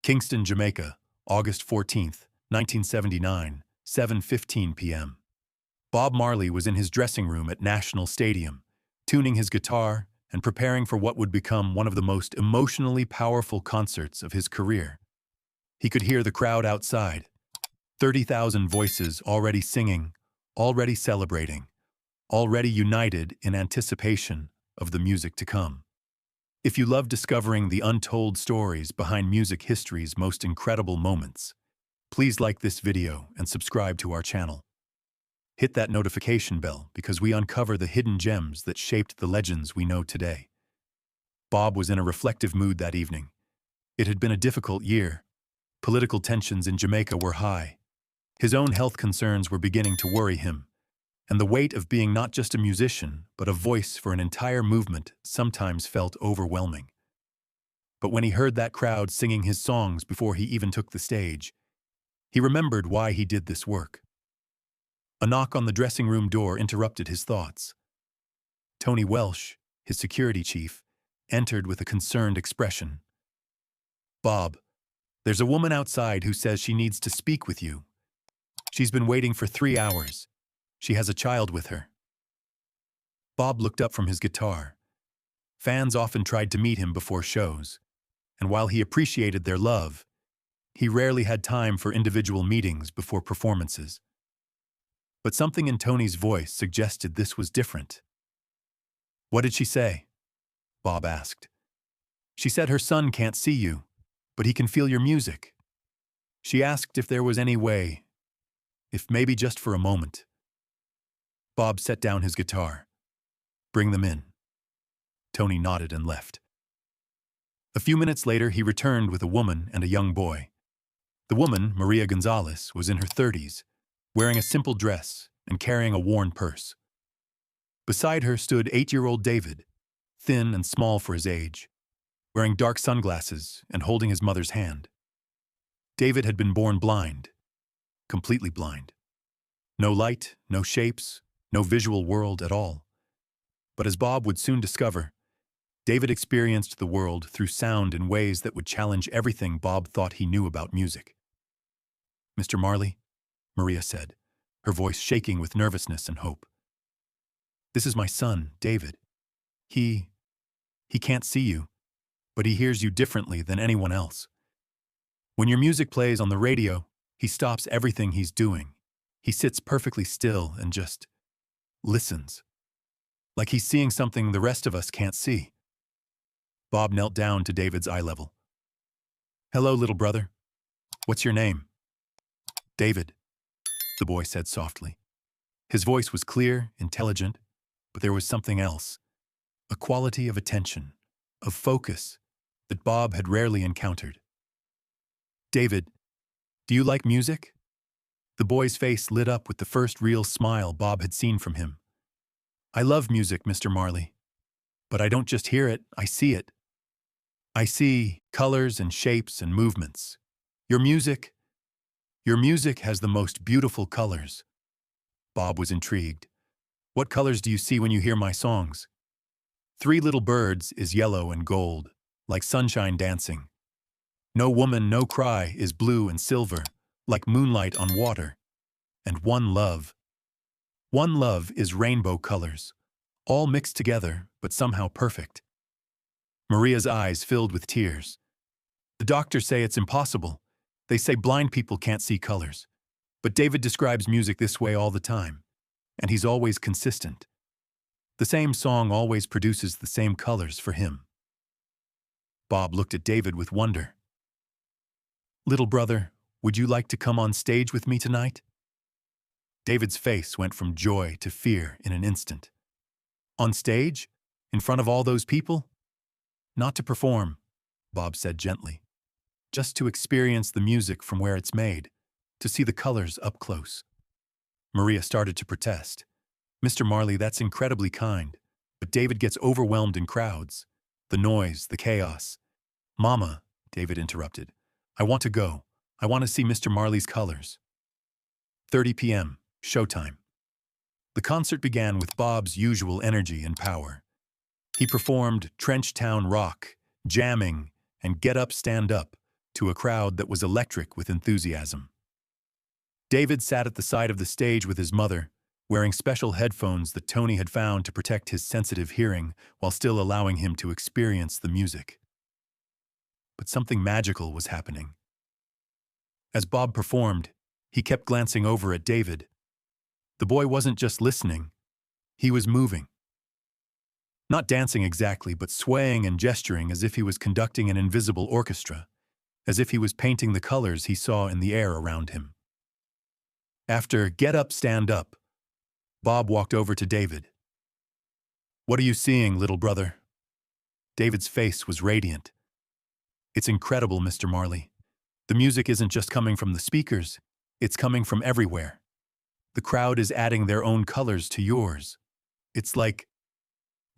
Kingston, Jamaica, August 14th, 1979, 7:15 p.m. Bob Marley was in his dressing room at National Stadium, tuning his guitar and preparing for what would become one of the most emotionally powerful concerts of his career. He could hear the crowd outside, 30,000 voices already singing, already celebrating, already united in anticipation of the music to come. If you love discovering the untold stories behind music history's most incredible moments, please like this video and subscribe to our channel. Hit that notification bell because we uncover the hidden gems that shaped the legends we know today. Bob was in a reflective mood that evening. It had been a difficult year. Political tensions in Jamaica were high. His own health concerns were beginning to worry him, and the weight of being not just a musician, but a voice for an entire movement sometimes felt overwhelming. But when he heard that crowd singing his songs before he even took the stage, he remembered why he did this work. A knock on the dressing room door interrupted his thoughts. Tony Welsh, his security chief, entered with a concerned expression. "Bob, there's a woman outside who says she needs to speak with you. She's been waiting for 3 hours. She has a child with her." Bob looked up from his guitar. Fans often tried to meet him before shows, and while he appreciated their love, he rarely had time for individual meetings before performances. But something in Tony's voice suggested this was different. "What did she say?" Bob asked. "She said her son can't see you, but he can feel your music. She asked if there was any way, if maybe just for a moment." Bob set down his guitar. "Bring them in." Tony nodded and left. A few minutes later, he returned with a woman and a young boy. The woman, Maria Gonzalez, was in her 30s, wearing a simple dress and carrying a worn purse. Beside her stood 8-year-old David, thin and small for his age, wearing dark sunglasses and holding his mother's hand. David had been born blind, completely blind. No light, no shapes, no visual world at all. But as Bob would soon discover, David experienced the world through sound in ways that would challenge everything Bob thought he knew about music. "Mr. Marley," Maria said, her voice shaking with nervousness and hope. "This is my son, David. He can't see you, but he hears you differently than anyone else. When your music plays on the radio, he stops everything he's doing. He sits perfectly still and just listens, like he's seeing something the rest of us can't see." Bob knelt down to David's eye level. "Hello, little brother. What's your name?" "David," the boy said softly. His voice was clear, intelligent, but there was something else, a quality of attention, of focus, that Bob had rarely encountered. "David, do you like music?" The boy's face lit up with the first real smile Bob had seen from him. "I love music, Mr. Marley. But I don't just hear it, I see it. I see colors and shapes and movements. Your music has the most beautiful colors." Bob was intrigued. "What colors do you see when you hear my songs?" "Three Little Birds" is yellow and gold, like sunshine dancing. "No Woman, No Cry" is blue and silver, like moonlight on water. And One Love is rainbow colors, all mixed together, but somehow perfect." Maria's eyes filled with tears. "The doctors say it's impossible. They say blind people can't see colors. But David describes music this way all the time, and he's always consistent. The same song always produces the same colors for him." Bob looked at David with wonder. "Little brother, would you like to come on stage with me tonight?" David's face went from joy to fear in an instant. "On stage? In front of all those people?" "Not to perform," Bob said gently. "Just to experience the music from where it's made, to see the colors up close." Maria started to protest. "Mr. Marley, that's incredibly kind, but David gets overwhelmed in crowds. The noise, the chaos." "Mama," David interrupted, "I want to go. I want to see Mr. Marley's colors." 30 p.m., showtime. The concert began with Bob's usual energy and power. He performed Trench Town Rock, Jamming, and Get Up, Stand Up to a crowd that was electric with enthusiasm. David sat at the side of the stage with his mother, wearing special headphones that Tony had found to protect his sensitive hearing while still allowing him to experience the music. But something magical was happening. As Bob performed, he kept glancing over at David. The boy wasn't just listening, he was moving. Not dancing exactly, but swaying and gesturing as if he was conducting an invisible orchestra, as if he was painting the colors he saw in the air around him. After "Get Up, Stand Up," Bob walked over to David. "What are you seeing, little brother?" David's face was radiant. "It's incredible, Mr. Marley. The music isn't just coming from the speakers, it's coming from everywhere. The crowd is adding their own colors to yours. It's like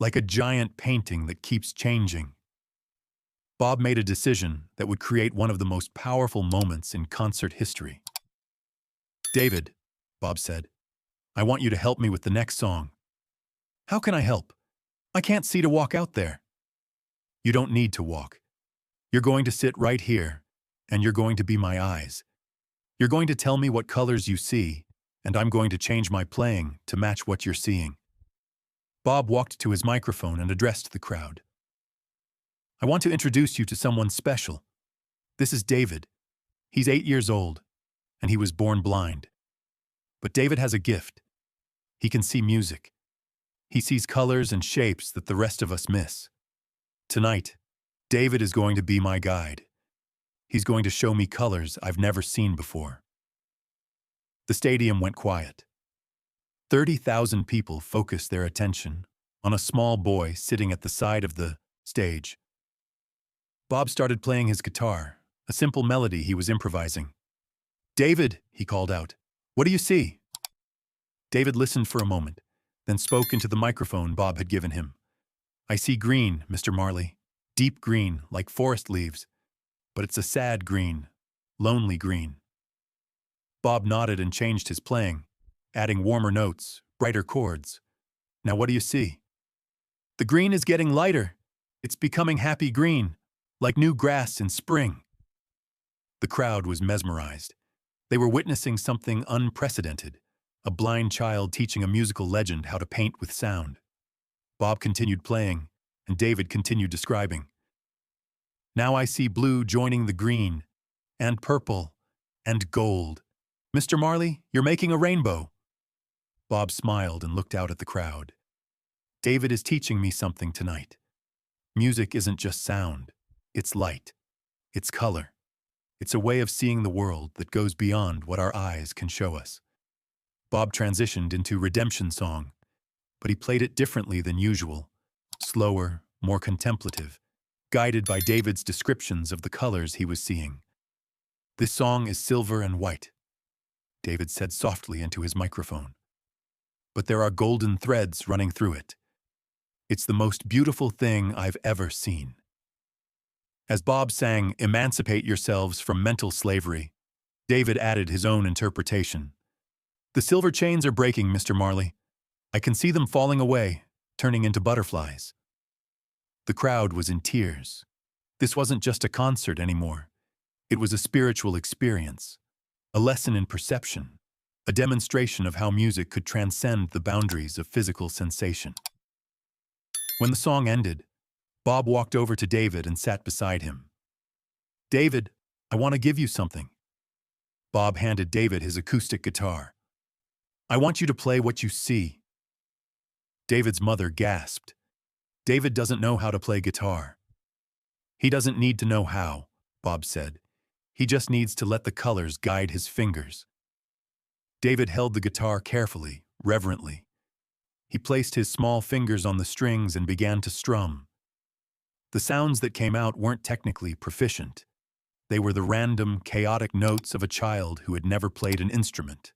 a giant painting that keeps changing." Bob made a decision that would create one of the most powerful moments in concert history. "David," Bob said, "I want you to help me with the next song." "How can I help? I can't see to walk out there." "You don't need to walk. You're going to sit right here, and you're going to be my eyes. You're going to tell me what colors you see, and I'm going to change my playing to match what you're seeing." Bob walked to his microphone and addressed the crowd. "I want to introduce you to someone special. This is David. He's 8 years old, and he was born blind. But David has a gift. He can see music. He sees colors and shapes that the rest of us miss. Tonight, David is going to be my guide. He's going to show me colors I've never seen before." The stadium went quiet. 30,000 people focused their attention on a small boy sitting at the side of the stage. Bob started playing his guitar, a simple melody he was improvising. "David," he called out, "what do you see?" David listened for a moment, then spoke into the microphone Bob had given him. "I see green, Mr. Marley, deep green, like forest leaves, but it's a sad green, lonely green." Bob nodded and changed his playing, adding warmer notes, brighter chords. "Now what do you see?" "The green is getting lighter. It's becoming happy green, like new grass in spring." The crowd was mesmerized. They were witnessing something unprecedented, a blind child teaching a musical legend how to paint with sound. Bob continued playing, and David continued describing. "Now I see blue joining the green, and purple, and gold. Mr. Marley, you're making a rainbow." Bob smiled and looked out at the crowd. "David is teaching me something tonight. Music isn't just sound, it's light, it's color. It's a way of seeing the world that goes beyond what our eyes can show us." Bob transitioned into Redemption Song, but he played it differently than usual, slower, more contemplative, guided by David's descriptions of the colors he was seeing. "This song is silver and white," David said softly into his microphone. "But there are golden threads running through it. It's the most beautiful thing I've ever seen." As Bob sang "Emancipate Yourselves from Mental Slavery," David added his own interpretation. "The silver chains are breaking, Mr. Marley. I can see them falling away, turning into butterflies." The crowd was in tears. This wasn't just a concert anymore. It was a spiritual experience, a lesson in perception, a demonstration of how music could transcend the boundaries of physical sensation. When the song ended, Bob walked over to David and sat beside him. "David, I want to give you something." Bob handed David his acoustic guitar. "I want you to play what you see." David's mother gasped. "David doesn't know how to play guitar." "He doesn't need to know how," Bob said. "He just needs to let the colors guide his fingers." David held the guitar carefully, reverently. He placed his small fingers on the strings and began to strum. The sounds that came out weren't technically proficient. They were the random, chaotic notes of a child who had never played an instrument.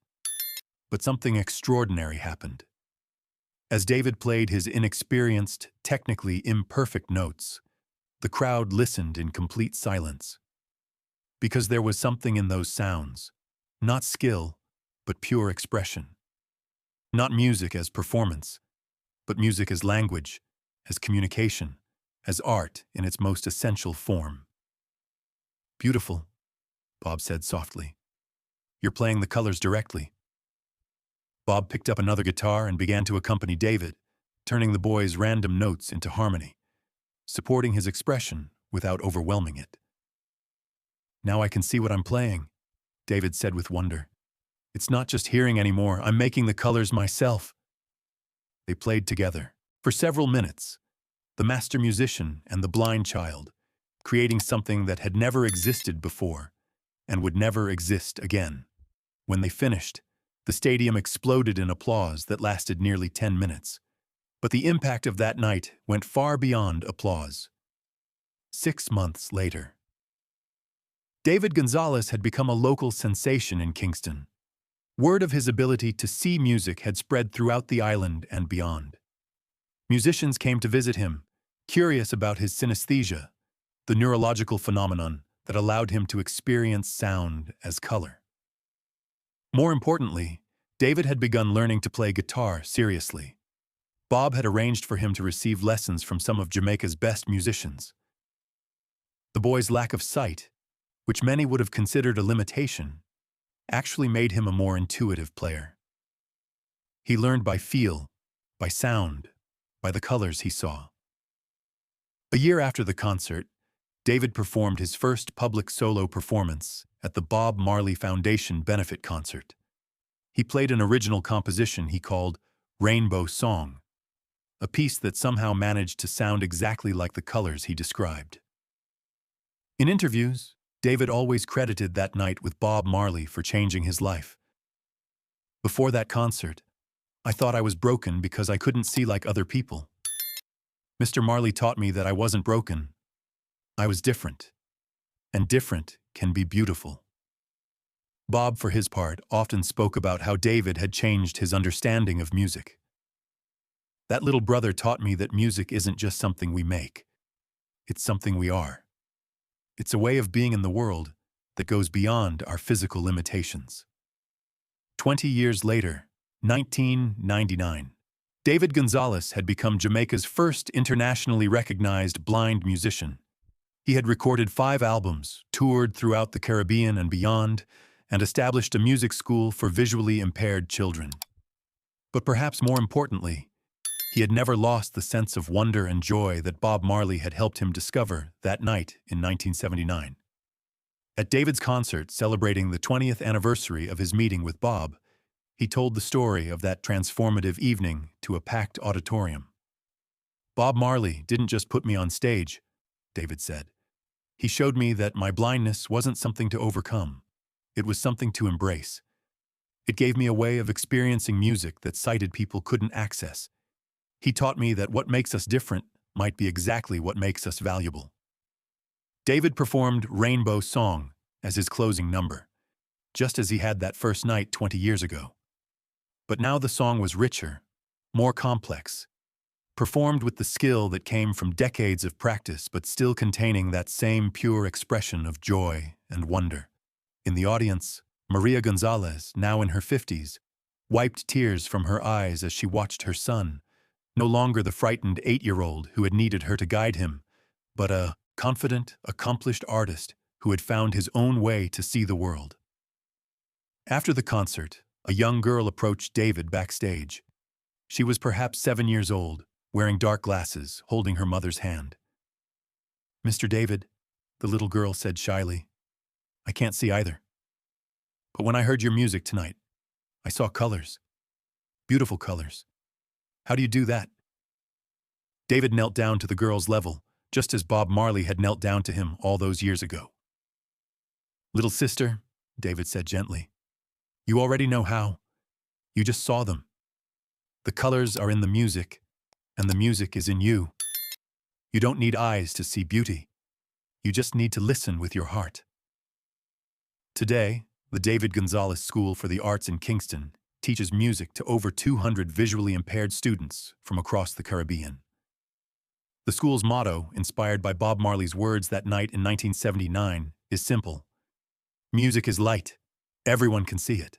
But something extraordinary happened. As David played his inexperienced, technically imperfect notes, the crowd listened in complete silence. Because there was something in those sounds, not skill, but pure expression. Not music as performance, but music as language, as communication, as art in its most essential form. Beautiful, Bob said softly. You're playing the colors directly. Bob picked up another guitar and began to accompany David, turning the boy's random notes into harmony, supporting his expression without overwhelming it. Now I can see what I'm playing, David said with wonder. It's not just hearing anymore, I'm making the colors myself. They played together for several minutes, the master musician and the blind child, creating something that had never existed before and would never exist again. When they finished, the stadium exploded in applause that lasted nearly 10 minutes. But the impact of that night went far beyond applause. 6 months later, David Gonzalez had become a local sensation in Kingston. Word of his ability to see music had spread throughout the island and beyond. Musicians came to visit him, curious about his synesthesia, the neurological phenomenon that allowed him to experience sound as color. More importantly, David had begun learning to play guitar seriously. Bob had arranged for him to receive lessons from some of Jamaica's best musicians. The boy's lack of sight, which many would have considered a limitation, actually made him a more intuitive player. He learned by feel, by sound, by the colors he saw. A year after the concert, David performed his first public solo performance at the Bob Marley Foundation benefit concert. He played an original composition he called Rainbow Song, a piece that somehow managed to sound exactly like the colors he described. In interviews, David always credited that night with Bob Marley for changing his life. Before that concert, I thought I was broken because I couldn't see like other people. Mr. Marley taught me that I wasn't broken. I was different. And different can be beautiful. Bob, for his part, often spoke about how David had changed his understanding of music. That little brother taught me that music isn't just something we make. It's something we are. It's a way of being in the world that goes beyond our physical limitations. 20 years later, 1999, David Gonzalez had become Jamaica's first internationally recognized blind musician. He had recorded 5 albums, toured throughout the Caribbean and beyond, and established a music school for visually impaired children. But perhaps more importantly, he had never lost the sense of wonder and joy that Bob Marley had helped him discover that night in 1979. At David's concert celebrating the 20th anniversary of his meeting with Bob, he told the story of that transformative evening to a packed auditorium. Bob Marley didn't just put me on stage, David said. He showed me that my blindness wasn't something to overcome. It was something to embrace. It gave me a way of experiencing music that sighted people couldn't access. He taught me that what makes us different might be exactly what makes us valuable. David performed Rainbow Song as his closing number, just as he had that first night 20 years ago. But now the song was richer, more complex, performed with the skill that came from decades of practice but still containing that same pure expression of joy and wonder. In the audience, Maria Gonzalez, now in her 50s, wiped tears from her eyes as she watched her son, no longer the frightened 8-year-old who had needed her to guide him, but a confident, accomplished artist who had found his own way to see the world. After the concert, a young girl approached David backstage. She was perhaps 7 years old, wearing dark glasses, holding her mother's hand. "Mr. David," the little girl said shyly, "I can't see either. But when I heard your music tonight, I saw colors. Beautiful colors. How do you do that?" David knelt down to the girl's level, just as Bob Marley had knelt down to him all those years ago. "Little sister," David said gently, "you already know how. You just saw them. The colors are in the music, and the music is in you. You don't need eyes to see beauty. You just need to listen with your heart." Today, the David Gonzalez School for the Arts in Kingston teaches music to over 200 visually impaired students from across the Caribbean. The school's motto, inspired by Bob Marley's words that night in 1979, is simple. Music is light. Everyone can see it.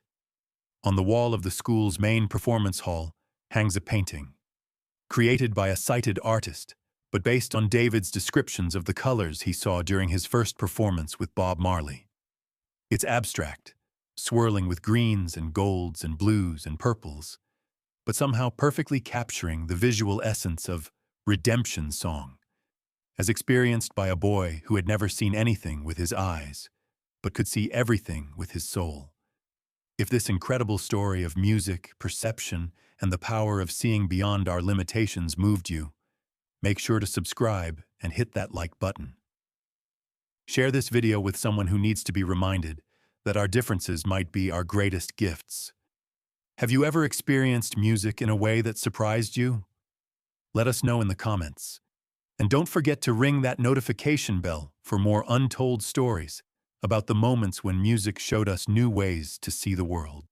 On the wall of the school's main performance hall hangs a painting, created by a sighted artist, but based on David's descriptions of the colors he saw during his first performance with Bob Marley. It's abstract, swirling with greens and golds and blues and purples, but somehow perfectly capturing the visual essence of redemption song, as experienced by a boy who had never seen anything with his eyes, but could see everything with his soul. If this incredible story of music, perception, and the power of seeing beyond our limitations moved you, make sure to subscribe and hit that like button. Share this video with someone who needs to be reminded that our differences might be our greatest gifts. Have you ever experienced music in a way that surprised you? Let us know in the comments. And don't forget to ring that notification bell for more untold stories about the moments when music showed us new ways to see the world.